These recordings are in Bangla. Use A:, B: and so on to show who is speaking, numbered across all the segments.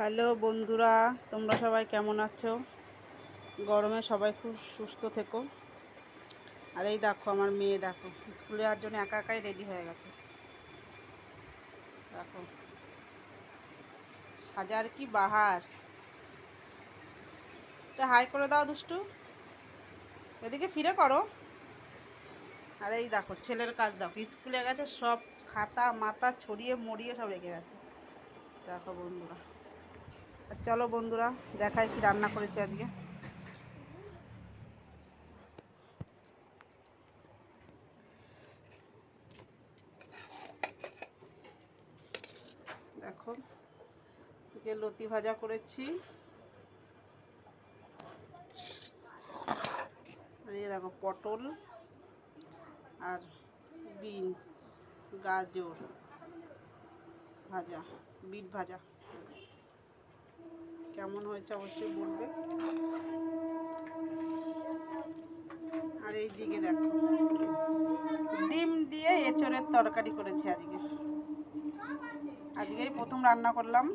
A: হ্যালো বন্ধুরা, তোমরা সবাই কেমন আছো? গরমে সবাই খুব সুস্থ থেকো। আর এই দেখো আমার মেয়ে, দেখো স্কুলে যাওয়ার জন্য একা একাই রেডি হয়ে গেছে। দেখো সাজার কি বাহার। এটা হাই করে দাও দুষ্টু, এদিকে ফিরে করো। আর এই দেখো ছেলের কাজ, দেখো স্কুলে গেছে, সব খাতা মাথা ছড়িয়ে মরিয়ে সব রেখে গেছে। দেখো বন্ধুরা, চলো বন্ধুরা দেখাই কি রান্না করেছি আজকে। দেখো আজকে লতি ভাজা করেছি। আর এই দেখো পটল আর বিনস, গাজর ভাজা, বিট ভাজা। কেমন হয়েছে অবশ্যই বলবে। আর এই দিকে দেখো ডিম দিয়ে এঁচড়ের তরকারি করেছি আজকে। আজকেই প্রথম রান্না করলাম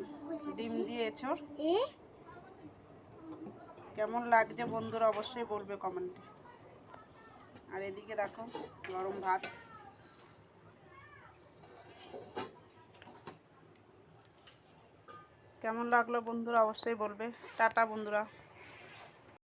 A: ডিম দিয়ে এঁচড়। কেমন লাগছে বন্ধুরা অবশ্যই বলবে কমেন্টে। আর এদিকে দেখো গরম ভাত। কেমন লাগলো বন্ধুরা অবশ্যই বলবে। টাটা বন্ধুরা।